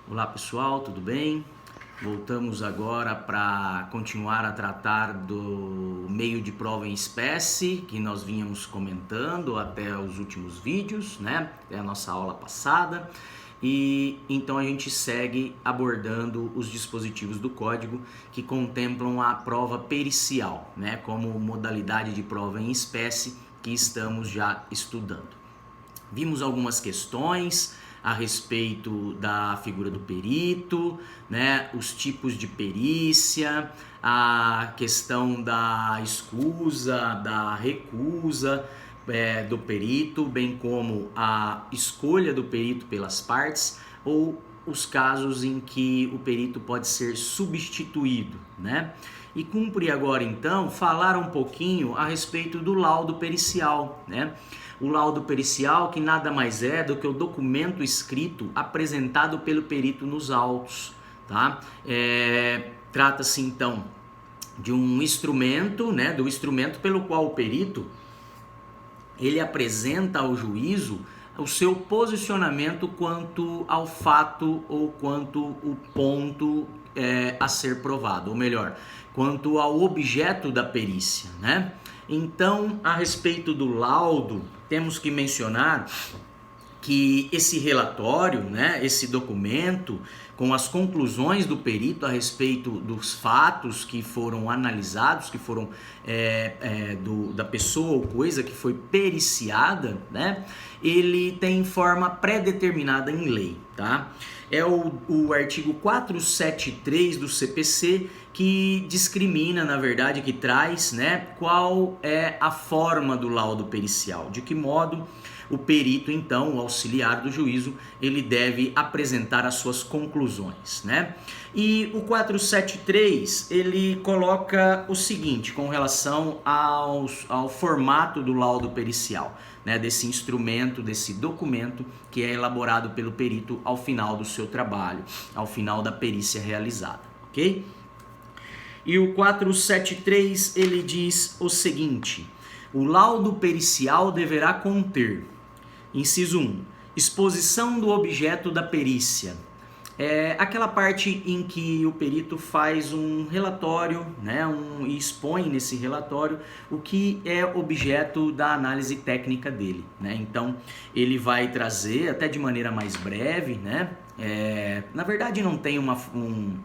Olá pessoal, tudo bem? Voltamos agora para continuar a tratar do meio de prova em espécie que nós vínhamos comentando até os últimos vídeos, né? É a nossa aula passada. E então a gente segue abordando os dispositivos do código que contemplam a prova pericial, né? Como modalidade de prova em espécie que estamos já estudando. Vimos algumas questões a respeito da figura do perito, né, os tipos de perícia, a questão da escusa, da recusa do perito, bem como a escolha do perito pelas partes ou os casos em que o perito pode ser substituído, né? E cumpre agora então falar um pouquinho a respeito do laudo pericial, né? O laudo pericial que nada mais é do que o documento escrito apresentado pelo perito nos autos, tá? Trata-se então de um instrumento, né? Do instrumento pelo qual o perito ele apresenta ao juízo o seu posicionamento quanto ao fato ou quanto o ponto a ser provado, ou melhor, quanto ao objeto da perícia, né? Então, a respeito do laudo, temos que mencionar que esse relatório, né, esse documento, com as conclusões do perito a respeito dos fatos que foram analisados, que foram da pessoa ou coisa que foi periciada, né, ele tem forma pré-determinada em lei, tá? É o artigo 473 do CPC que discrimina, na verdade, que traz, né, qual é a forma do laudo pericial, de que modo o perito, então, o auxiliar do juízo, ele deve apresentar as suas conclusões, né? E o 473, ele coloca o seguinte, com relação ao formato do laudo pericial, né? Desse instrumento, desse documento que é elaborado pelo perito ao final do seu trabalho, ao final da perícia realizada, ok? E o 473, ele diz o seguinte: o laudo pericial deverá conter, inciso 1, exposição do objeto da perícia. É aquela parte em que o perito faz um relatório, né, e expõe nesse relatório o que é objeto da análise técnica dele, né? Então, ele vai trazer, até de maneira mais breve, né? Na verdade, não tem um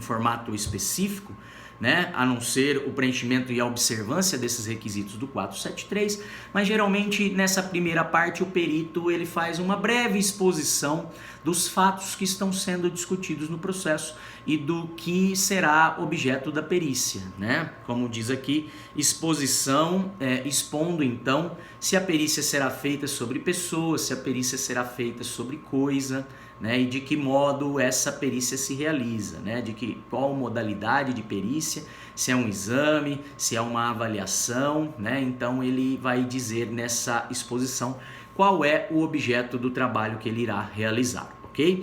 formato específico, né, a não ser o preenchimento e a observância desses requisitos do 473, mas geralmente nessa primeira parte o perito ele faz uma breve exposição dos fatos que estão sendo discutidos no processo e do que será objeto da perícia, né? Como diz aqui, exposição, expondo então se a perícia será feita sobre pessoa, se a perícia será feita sobre coisa, né, e de que modo essa perícia se realiza, né, qual modalidade de perícia, se é um exame, se é uma avaliação, né, então ele vai dizer nessa exposição qual é o objeto do trabalho que ele irá realizar, ok?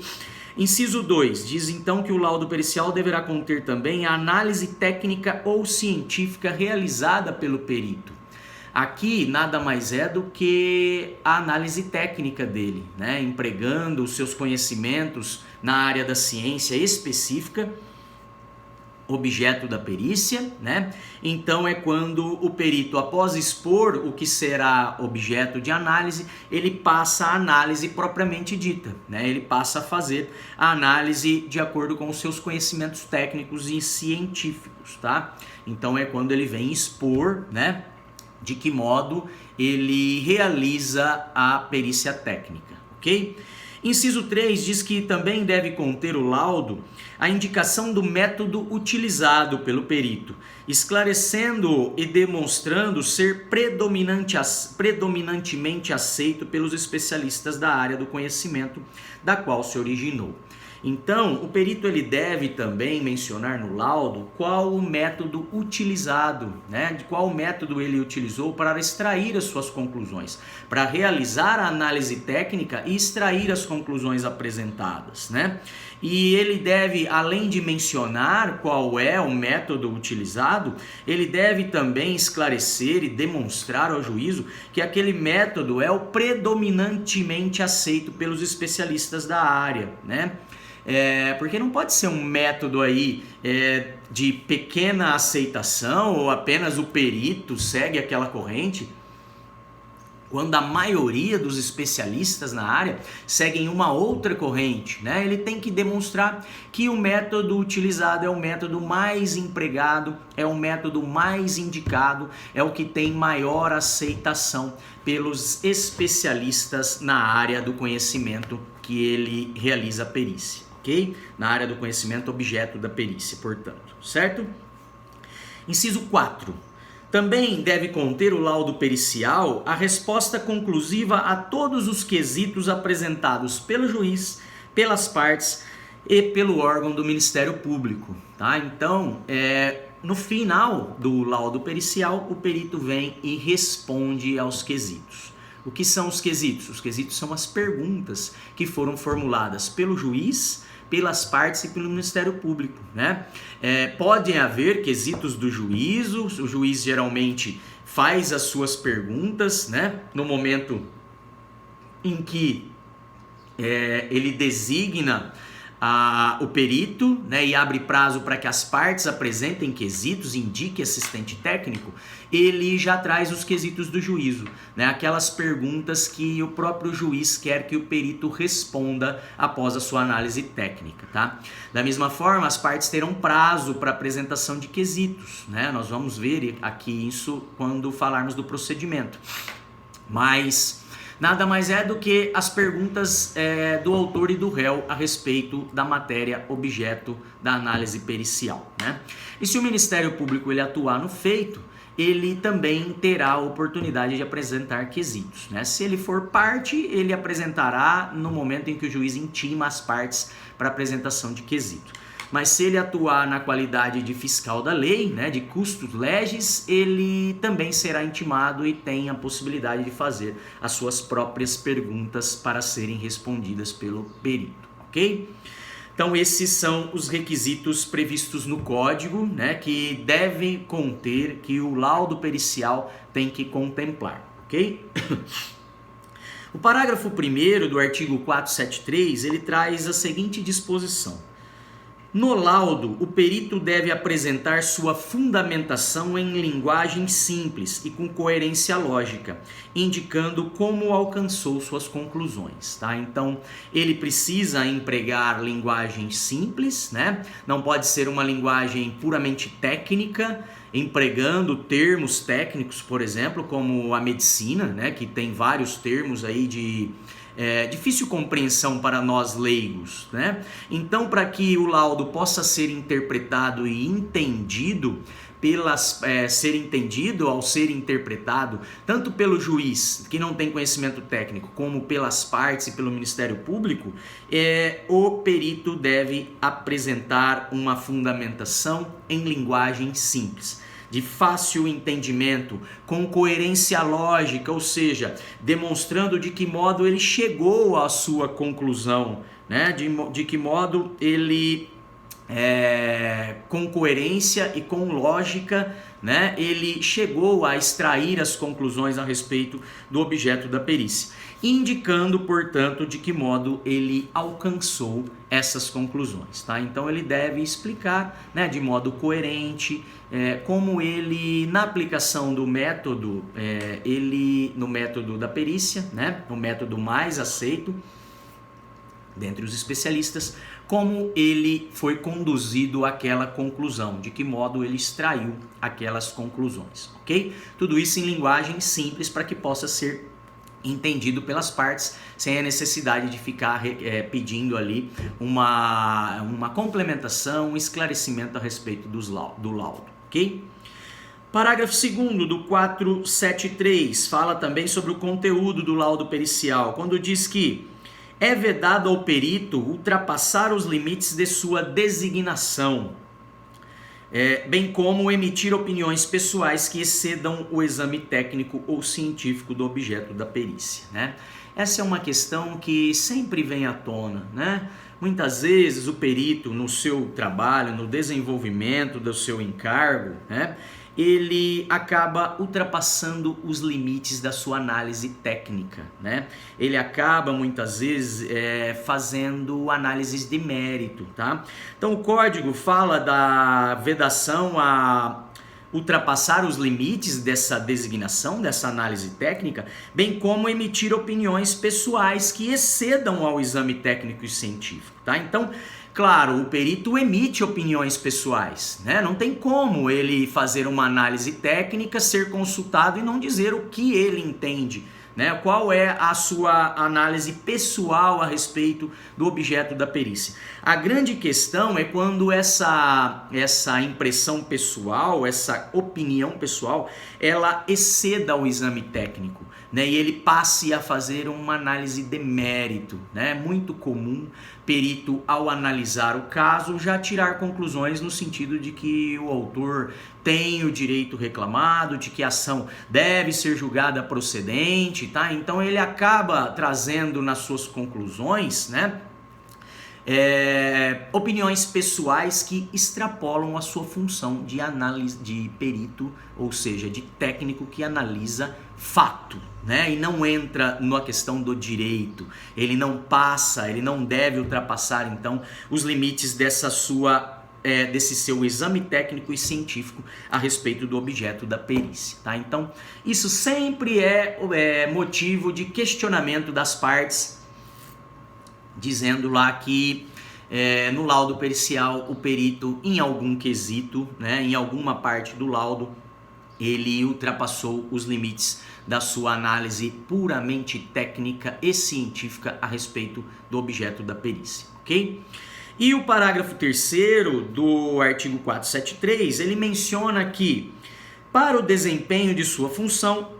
Inciso 2, diz então que o laudo pericial deverá conter também a análise técnica ou científica realizada pelo perito. Aqui nada mais é do que a análise técnica dele, né? Empregando os seus conhecimentos na área da ciência específica, objeto da perícia, né? Então é quando o perito, após expor o que será objeto de análise, ele passa a análise propriamente dita, né? Ele passa a fazer a análise de acordo com os seus conhecimentos técnicos e científicos, tá? Então é quando ele vem expor, né, de que modo ele realiza a perícia técnica, ok? Inciso 3 diz que também deve conter o laudo a indicação do método utilizado pelo perito, esclarecendo e demonstrando ser predominantemente aceito pelos especialistas da área do conhecimento da qual se originou. Então, o perito ele deve também mencionar no laudo qual o método utilizado, né? De qual método ele utilizou para extrair as suas conclusões, para realizar a análise técnica e extrair as conclusões apresentadas, né? E ele deve, além de mencionar qual é o método utilizado, ele deve também esclarecer e demonstrar ao juízo que aquele método é o predominantemente aceito pelos especialistas da área, né? Porque não pode ser um método aí de pequena aceitação ou apenas o perito segue aquela corrente, quando a maioria dos especialistas na área seguem uma outra corrente, né? Ele tem que demonstrar que o método utilizado é o método mais empregado, é o método mais indicado, é o que tem maior aceitação pelos especialistas na área do conhecimento que ele realiza a perícia, ok? Na área do conhecimento objeto da perícia, portanto, certo? Inciso 4. Também deve conter o laudo pericial a resposta conclusiva a todos os quesitos apresentados pelo juiz, pelas partes e pelo órgão do Ministério Público, tá? Então, no final do laudo pericial, o perito vem e responde aos quesitos. O que são os quesitos? Os quesitos são as perguntas que foram formuladas pelo juiz, pelas partes e pelo Ministério Público, né? Podem haver quesitos do juízo, o juiz geralmente faz as suas perguntas, né? No momento em que ele designa o perito, né, e abre prazo para que as partes apresentem quesitos, indique assistente técnico, ele já traz os quesitos do juízo, né, aquelas perguntas que o próprio juiz quer que o perito responda após a sua análise técnica, tá? Da mesma forma, as partes terão prazo para apresentação de quesitos, né? Nós vamos ver aqui isso quando falarmos do procedimento, mas nada mais é do que as perguntas do autor e do réu a respeito da matéria objeto da análise pericial, né? E se o Ministério Público ele atuar no feito, ele também terá a oportunidade de apresentar quesitos, né? Se ele for parte, ele apresentará no momento em que o juiz intima as partes para apresentação de quesito. Mas se ele atuar na qualidade de fiscal da lei, né, de custos legis, ele também será intimado e tem a possibilidade de fazer as suas próprias perguntas para serem respondidas pelo perito, ok? Então esses são os requisitos previstos no código, né, que deve conter, que o laudo pericial tem que contemplar, ok? O parágrafo 1º do artigo 473, ele traz a seguinte disposição: no laudo, o perito deve apresentar sua fundamentação em linguagem simples e com coerência lógica, indicando como alcançou suas conclusões, tá? Então, ele precisa empregar linguagem simples, né? Não pode ser uma linguagem puramente técnica, empregando termos técnicos, por exemplo, como a medicina, né? Que tem vários termos aí de difícil compreensão para nós leigos, né? Então, para que o laudo possa ser interpretado e entendido ser entendido ao ser interpretado tanto pelo juiz, que não tem conhecimento técnico, como pelas partes e pelo Ministério Público, o perito deve apresentar uma fundamentação em linguagem simples, de fácil entendimento, com coerência lógica, ou seja, demonstrando de que modo ele chegou à sua conclusão, né? De que modo ele, com coerência e com lógica, né, ele chegou a extrair as conclusões a respeito do objeto da perícia, indicando, portanto, de que modo ele alcançou essas conclusões, tá? Então ele deve explicar, né, de modo coerente, como ele, na aplicação do método, no método da perícia, né, o método mais aceito dentre os especialistas, como ele foi conduzido àquela conclusão, de que modo ele extraiu aquelas conclusões, ok? Tudo isso em linguagem simples para que possa ser entendido pelas partes, sem a necessidade de ficar pedindo ali uma complementação, um esclarecimento a respeito do laudo, ok? Parágrafo 2º do 473 fala também sobre o conteúdo do laudo pericial, quando diz que é vedado ao perito ultrapassar os limites de sua designação, bem como emitir opiniões pessoais que excedam o exame técnico ou científico do objeto da perícia, né? Essa é uma questão que sempre vem à tona, né? Muitas vezes o perito, no seu trabalho, no desenvolvimento do seu encargo, né, ele acaba ultrapassando os limites da sua análise técnica, né? Ele acaba muitas vezes fazendo análises de mérito, tá? Então o código fala da vedação a ultrapassar os limites dessa designação, dessa análise técnica, bem como emitir opiniões pessoais que excedam ao exame técnico e científico, tá? Então, claro, o perito emite opiniões pessoais, né? Não tem como ele fazer uma análise técnica, ser consultado e não dizer o que ele entende, né? Qual é a sua análise pessoal a respeito do objeto da perícia. A grande questão é quando essa impressão pessoal, essa opinião pessoal, ela exceda o exame técnico, né? E ele passe a fazer uma análise de mérito, né? É muito comum perito, ao analisar o caso, já tirar conclusões no sentido de que o autor tem o direito reclamado, de que a ação deve ser julgada procedente, tá? Então ele acaba trazendo nas suas conclusões, né, opiniões pessoais que extrapolam a sua função de análise de perito, ou seja, de técnico que analisa fato, né? E não entra na questão do direito. Ele não passa, ele não deve ultrapassar então os limites desse seu exame técnico e científico a respeito do objeto da perícia, tá? Então isso sempre é motivo de questionamento das partes, dizendo lá que no laudo pericial o perito, em algum quesito, né, em alguma parte do laudo, ele ultrapassou os limites da sua análise puramente técnica e científica a respeito do objeto da perícia, ok? E o parágrafo 3º do artigo 473, ele menciona que, para o desempenho de sua função,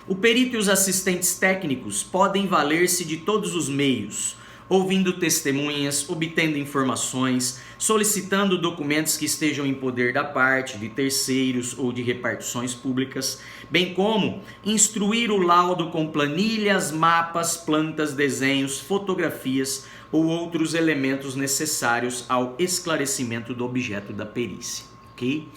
o perito e os assistentes técnicos podem valer-se de todos os meios, ouvindo testemunhas, obtendo informações, solicitando documentos que estejam em poder da parte, de terceiros ou de repartições públicas, bem como instruir o laudo com planilhas, mapas, plantas, desenhos, fotografias ou outros elementos necessários ao esclarecimento do objeto da perícia, ok?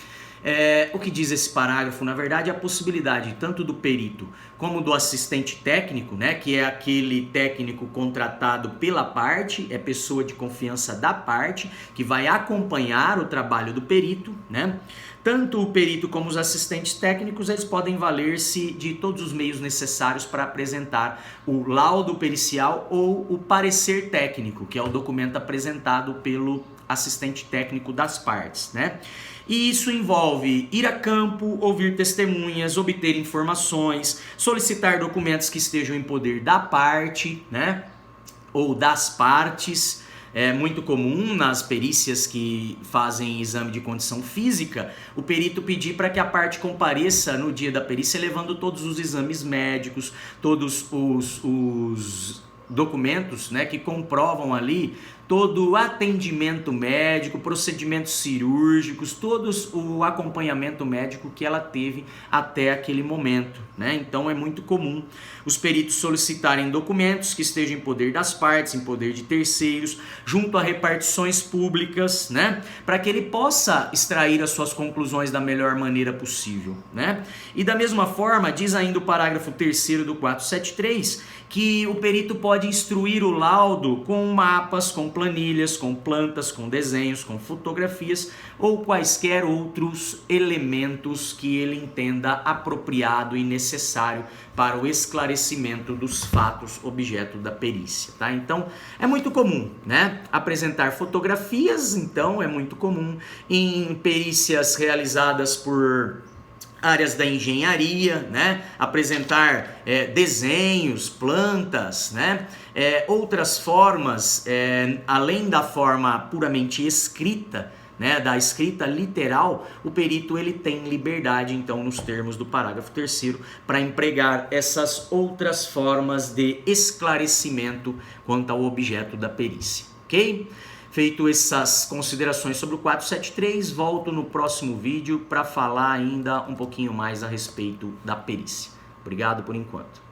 O que diz esse parágrafo, na verdade, é a possibilidade tanto do perito como do assistente técnico, né, que é aquele técnico contratado pela parte, é pessoa de confiança da parte, que vai acompanhar o trabalho do perito, né? Tanto o perito como os assistentes técnicos, eles podem valer-se de todos os meios necessários para apresentar o laudo pericial ou o parecer técnico, que é o documento apresentado pelo assistente técnico das partes, né? E isso envolve ir a campo, ouvir testemunhas, obter informações, solicitar documentos que estejam em poder da parte, né, ou das partes. É muito comum nas perícias que fazem exame de condição física, o perito pedir para que a parte compareça no dia da perícia levando todos os exames médicos, todos os documentos, né, que comprovam ali todo o atendimento médico, procedimentos cirúrgicos, todos o acompanhamento médico que ela teve até aquele momento, né? Então é muito comum os peritos solicitarem documentos que estejam em poder das partes, em poder de terceiros, junto a repartições públicas, né? Para que ele possa extrair as suas conclusões da melhor maneira possível, né? E da mesma forma, diz ainda o parágrafo 3º do 473, que o perito pode instruir o laudo com mapas, com planilhas, com plantas, com desenhos, com fotografias ou quaisquer outros elementos que ele entenda apropriado e necessário para o esclarecimento dos fatos objeto da perícia, tá? Então, é muito comum, né? Apresentar fotografias, então, é muito comum em perícias realizadas por áreas da engenharia, né? Apresentar desenhos, plantas, né? Outras formas, além da forma puramente escrita, né, da escrita literal, o perito ele tem liberdade, então, nos termos do parágrafo 3º, para empregar essas outras formas de esclarecimento quanto ao objeto da perícia, ok? Feito essas considerações sobre o 473, volto no próximo vídeo para falar ainda um pouquinho mais a respeito da perícia. Obrigado por enquanto.